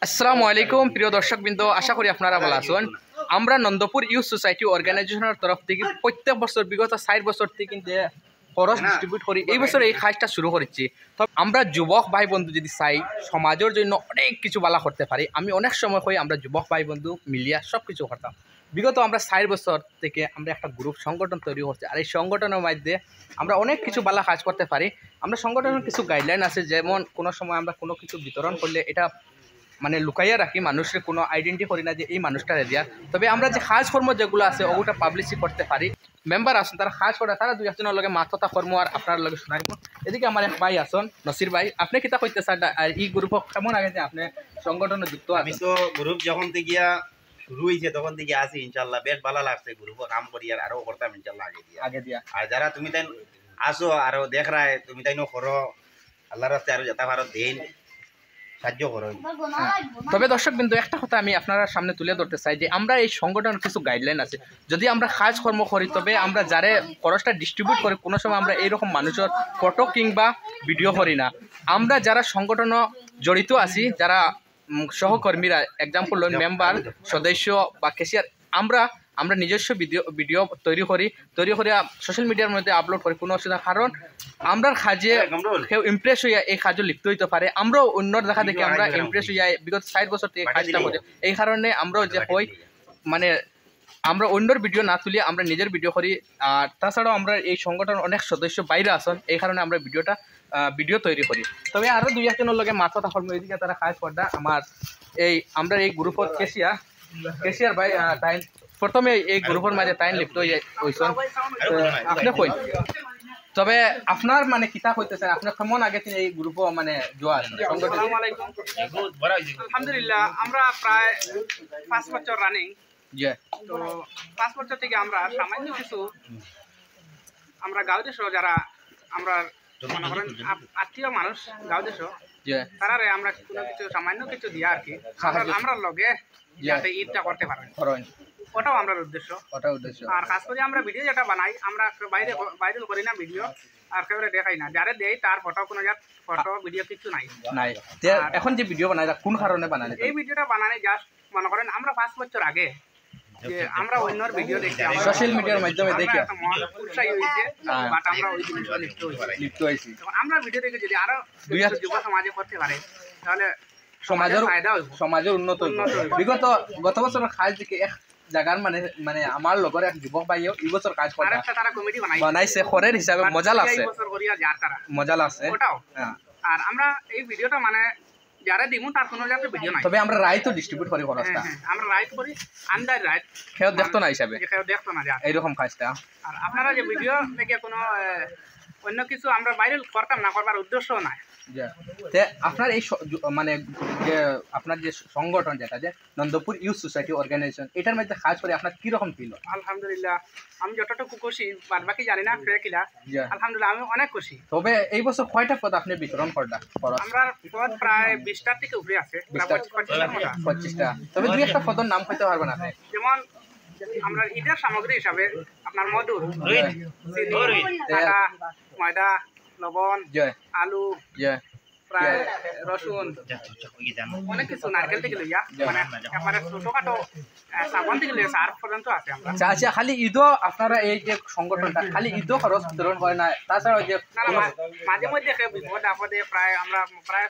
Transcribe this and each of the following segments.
আসসালামু আলাইকুম প্রিয় দর্শকবৃন্দ, আশা করি আপনারা ভালো আছেন। আমরা নন্দপুর ইউথ সোসাইটি অর্গানাইজেশনের তরফ থেকে প্রত্যেক বছর বিগত 4 বছর থেকে খরচ ডিস্ট্রিবিউট করি। এই বছর এই কাজটা শুরু করেছি। তো আমরা যুবক ভাই বন্ধু যদি চাই সমাজের জন্য অনেক কিছু বালা করতে পারি, আমি অনেক সময় হই আমরা যুবক ভাই বন্ধু মিলিয়া সব কিছু করতাম। বিগত আমরা 4 বছর থেকে আমরা একটা গ্রুপ সংগঠন তৈরি করছি, আর এই সংগঠনের মধ্যে আমরা অনেক কিছু বালা কাজ করতে পারি। আমরা সংগঠনের কিছু গাইডলাইন আছে, যেমন কোনো সময় আমরা কোনো কিছু বিতরণ করলে এটা মানে লুকাইয়া রাখি, মানুষের কোনো আইডেন্টি করি না যে এই মানুষটারে দিয়া। তবে আমরা যে কাজকর্ম যেগুলো আছে ওগুলো পাবলিসি করতে পারি। মেম্বার আসুন, তারা কাজ করে, তারা দুই একজনের লগে মাথা কর্ম আর আপনার লগে শোনাইব। এদিকে আমার এক ভাই আসুন, নসির ভাই, আপনি কিতা কইতে স্যার? আর এই গ্রুপ কেমন আগে যে আপনি সংগঠনে যুক্ত? আমি তো গ্রুপ যখন থেকে শুরু হয়েছে তখন থেকে আছি, ইনশাল্লাহ বেশ ভালো লাগছে। গ্রুপ কাম করি আর আরো করতাম ইনশাল্লাহ আগে দিয়া। আর যারা তুমি তাই আসো আরো দেখ রায় তুমি তাই করো, আল্লাহর রাস্তায় আরো যেতে পারো দেন সাহায্য করো। তবে দর্শক বিন্দু, একটা কথা আমি আপনারা সামনে তুলে ধরতে চাই যে আমরা এই সংগঠনের কিছু গাইডলাইন আছে। যদি আমরা কাজকর্ম করি তবে আমরা যারা খরচটা ডিস্ট্রিবিউট করি, কোনো সময় আমরা এইরকম মানুষের ফটো কিংবা ভিডিও করি না। আমরা যারা সংগঠন জড়িত আছি, যারা সহকর্মীরা, এক্সাম্পল মেম্বার, সদস্য বা ক্যাশিয়ার, আমরা নিজস্ব ভিডিও তৈরি করি সোশ্যাল মিডিয়ার মধ্যে আপলোড করি, কোনো অসুবিধা। কারণ আমরা কাজে কেউ ইমপ্রেস হইয়া এই কাজে লিপ্ত হইতে পারে, আমরাও অন্যর দেখা দেখে আমরা ইমপ্রেস হইয়া বিগত 4 বছর থেকে কাজটা করি। এই কারণে আমরাও যে হই মানে আমরা অন্যর ভিডিও না তুলি, আমরা নিজের ভিডিও করি। আর তাছাড়াও আমরা এই সংগঠনের অনেক সদস্য বাইরে আসেন, এই কারণে আমরা ভিডিও তৈরি করি। তবে আরও দুই একজনের লগে মাথা কর্ম এদিকে তারা কাজ করটা আমার আমরা এই গ্রুপের কেশিয়ার ভাই টাইম প্রথমে এই গ্রুপের মাঝে টাইম লিপ্ত হয়েছেন আপনি কই। তবে আপনার মানে কিতা হইতেছে, আপনার কেমন আগে এই গ্রুপ মানে জোয়ার সংগঠন? আলহামদুলিল্লাহ, আমরা প্রায় 5 বছর রানিং। তো 5 বছর থেকে আমরা সামান্য কিছু আমরা গাঁও দেশ যারা আমরা মনে করেন আত্মীয় মানুষ গাঁও দেশ, তারারে আমরা কোনো কিছু সামান্য কিছু দিয়া আর কি আমরা লগে যাতে ঈদটা করতে পারেন, ওটাও আমরা উদ্দেশ্য। আর খাস করে আমরা ভিডিও যেটা বানাই, আমরা বাইরে করি না ভিডিও, আর কেউ দেখাই না, যারা দেয় তার ফটো কোনো ফটো ভিডিও কিছু নাই। এখন যে ভিডিও বানাই কোন কারণে বানাই? এই ভিডিওটা বানানে জাস্ট মনে করেন আমরা 5 বছর আগে যে আমরা অন্যর ভিডিও দেখি, সোশ্যাল মিডিয়ার মাধ্যমে দেখি উৎসাহী হয়েছে, বাট আমরা ওই জিনিসটা লিপ্ত হয়েছি। আমরা ভিডিও দেখে যদি আরো যুব সমাজে করতে পারে তাহলে সমাজের উন্নত বিগত গত বছরের কাজ থেকে এক জায়গার মানে আমার লগর এক যুবক ভাইও এই বছর কাজ করে তারা কমিটি বানাইছে, খরের হিসাবে মজা লাগছে। আর আমরা এই ভিডিওটা মানে যারা দিমু তার কোনো যাতে ভিডিও নাই, তবে আমরা রাইট তো ডিস্ট্রিবিউট করি খরচটা, আমরা রাইট করি আন্ডার রাইট, কেউ দেখতো না হিসাবে, কেউ দেখতো না এইরকম কাজটা। আর আপনারা যে ভিডিও দেখে কোনো অন্য কিছু আমরা বাইরে করতাম না, করবার উদ্দেশ্য নাই। আপনার এই মানে যে আপনার যে সংগঠন যেটা যে নন্দপুর ইউথ সোসাইটি অর্গানাইজেশন, এটার মধ্যে কাজ করে আপনার কিরকম ফিল? আলহামদুলিল্লাহ, আমি যতটুকু খুশি, বাদ বাকি জানি না কিলা। আলহামদুলিল্লাহ আমি অনেক খুশি। তবে এই বছর কয়টা পদ আপনি বিতরণ করলেন? আমরা পদ প্রায় 20টার থেকে উপরে আছে, 25টা। তবে দুই একটা পদের নাম কইতে পারবেন আপনি? যেমন আমরা ঈদের সামগ্রী হিসাবে আপনার মধুর, ময়দা, লবণ, আলু, প্রায় রসুন, অনেক কিছু, নারকেল থেকে লইয়া মানে একেবারে ছোটখাটো সাবান থেকে লইয়া সার পর্যন্ত আছে। আচ্ছা, খালি ঈদও আপনারা এই যে সংগঠনটা খালি ঈদও খরচ বিতরণ করে না, তাছাড়া যে মাঝে মধ্যে বিপদ আপদে প্রায় আমরা প্রায়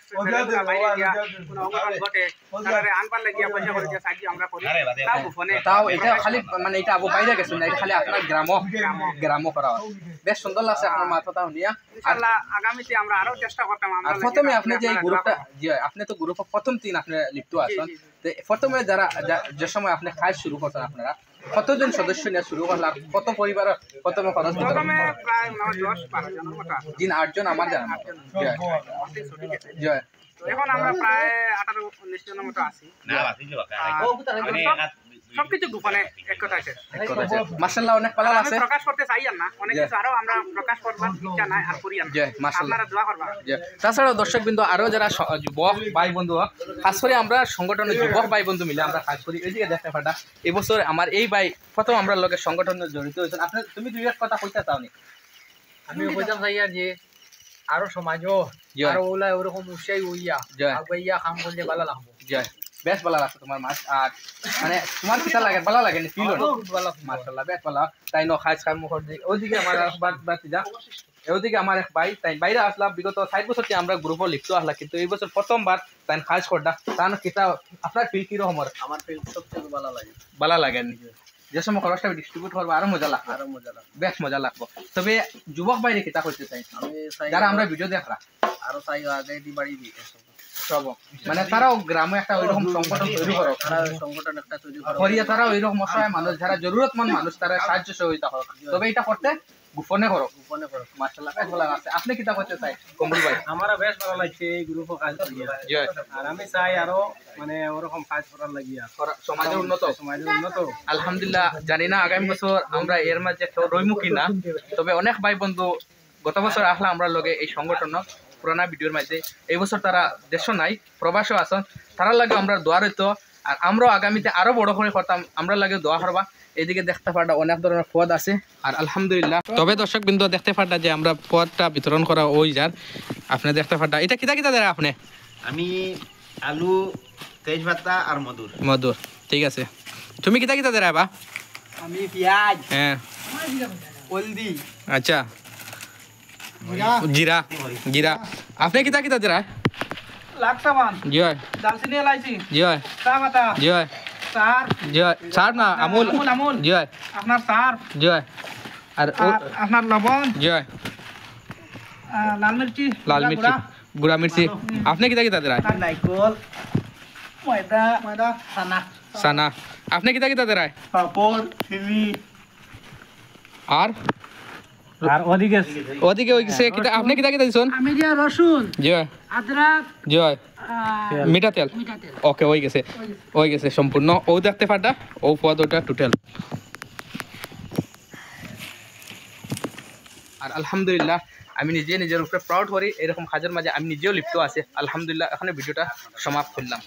বাইরে গিয়া কোনো অঘটন ঘটে তাহলে আনবার লাগিয়া পয়সা করে দিয়ে সাহায্য আমরা করি, তাও গোপনে। তাও এটা খালি মানে এটা আবু বাইরে গেছেন না, এটা খালি আপনার গ্রামও করা হয়। বেশ সুন্দর লাগছে আপনার মাথাটা শুনিয়া। ইনশাআল্লাহ আগামীতে আমরা আরো চেষ্টা করতাম। আমরা প্রথমে আপনি যে গ্রুপটা আপনি তো গ্রুপ প্রথম দিন আপনি লিপ্ত আছেন, প্রথমে যারা যে সময় আপনি কাজ শুরু করছেন আপনারা কতজন সদস্য নিয়ে শুরু করলাম, কত পরিবার প্রথমে খরচ? প্রথমে প্রায় 10-12 জনের মতো আছে। 8জন আমার জানা জয়। এখন আমরা প্রায় 18-19 জনের মতো আছি। সবকিছু গোপনে এক কথা আছে। মাশাআল্লাহ, অনেক ভালো আছে। প্রকাশ করতে চাই না, অনেক কিছু আরো আমরা প্রকাশ করবার ইচ্ছা নাই আর করি না। আপনারা দোয়া করবা। তাছাড়া দর্শকবৃন্দ আরো যারা যুবক ভাই বন্ধু, খাস করে আমরা সংগঠনের যুবক ভাই বন্ধু মিলে আমরা কাজ করি। এইদিকে দেখতে পাটা এবছর আমার এই ভাই প্রথম আমরা লোকে সংগঠনে জড়িত হয়েছেন। আপনি তুমি দুই এক কথা কইতে চাও নি? আমি কইতাম চাই যে আরো সমাজও আরো ওলা ওরকম উৎসাহী হইয়া আগাইয়া কাম করলে ভালো লাগবো। জয় বেশ ভালো লাগছে তোমার মাছ আর মানে তোমার কিতা লাগে ভালো লাগে নি ফিল হলো মাশাআল্লাহ বেশ ভালো তাই ন খাইছ খাই মুখর দিকে ওইদিকে আমার বাতি যা ওইদিকে আমার এক ভাই তাই বাইরে আসলাম বিগত 60 বছর থেকে আমরা গ্রুপে লিখতে আসলাম কিন্তু এই বছর প্রথমবার তাই খাইছ করডা তান কিতা আপনার ফিল কি রকম আমার ফিল সবচেয়ে ভালো লাগে যে সময় খরচটা ডিস্ট্রিবিউট করবো আরো মজা লাগবে বেশ মজা লাগবে তবে যুবক বাইরে কিতা করতে চাই যারা আমরা ভিডিও দেখরা আরো চাই আগে দি বাড়ি দি সব মানে তারাও গ্রামে একটা ওইরকম সংগঠন তৈরি করো সংগঠন একটা তৈরি করো করিয়া তারা ওইরকম অসহায় মানুষ যারা জরুরতমন্দ মানুষ তারা সাহায্য সহযোগিতা করো তবে এটা করতে গোপনে করো মাশাআল্লাহ বেশ ভালো লাগছে আপনি কিতা করতে চাই কমরুল ভাই আমারও বেশ ভালো লাগছে এই গ্রুপে কাজ করিয়া জয় আর আমি চাই আরো মানে ওরকম কাজ করার লাগিয়া সমাজের উন্নত উন্নত আলহামদুলিল্লাহ জানি না আগামী বছর আমরা এর মাঝে কেউ রইমু কিনা তবে অনেক ভাই বন্ধু গত বছর আসলাম আমরা লগে এই সংগঠন পুরানা ভিডিওর মাঝে এই বছর তারা দেশ নাই প্রবাসও আছেন তারা লাগে আমরা দোয়া রইতো আর আমরাও আগামীতে আরো বড় করে করতাম আমরা লাগে দোয়া করবা এদিকে দেখতে পাটা অনেক ধরনের পদ আছে আর আলহামদুলিল্লাহ তবে দর্শক বিন্দু দেখতে পাটা যে আমরা পদটা বিতরণ করা ওই যার আপনি দেখতে পাটা এটা কিতা কিতা দেয় আপনি আমি আলু তেজপাতা আর মধুর ঠিক আছে তুমি কিতা কিতা দেয় বা আমি পেঁয়াজ হ্যাঁ হলদি আচ্ছা জিরা জিরা আপনি কিতা কিতা দেয় লাকসাবান জয় দালচিনি এলাইচি জয় চা পাতা জয় সার জয় সার না আমুল আমুল জয় আপনার সার জয় আর আপনার লবণ জয় লাল মির্চি লাল মির্চি গুড়া মির্চি আপনি কিতা কিতা দেয় নাইকল ময়দা সানা আপনি কিতা কিতা দেয় পাপড় চিনি আর আর ওদিকে ওদিকে ওই গেছে কিতা আপনি কিতা কিতা দিছেন আমি দিয়া রসুন জয় আদরক জয় মিঠা তেল ওকে ওই গেছে সম্পূর্ণ ও দেখতে পাটা ও পদ ওটা টোটাল আর আলহামদুলিল্লাহ আমি নিজের উপরে প্রাউড করি এরকম কাজের মাঝে আমি নিজেও লিপ্ত আছি আলহামদুলিল্লাহ এখানে ভিডিওটা সমাপ্ত করলাম।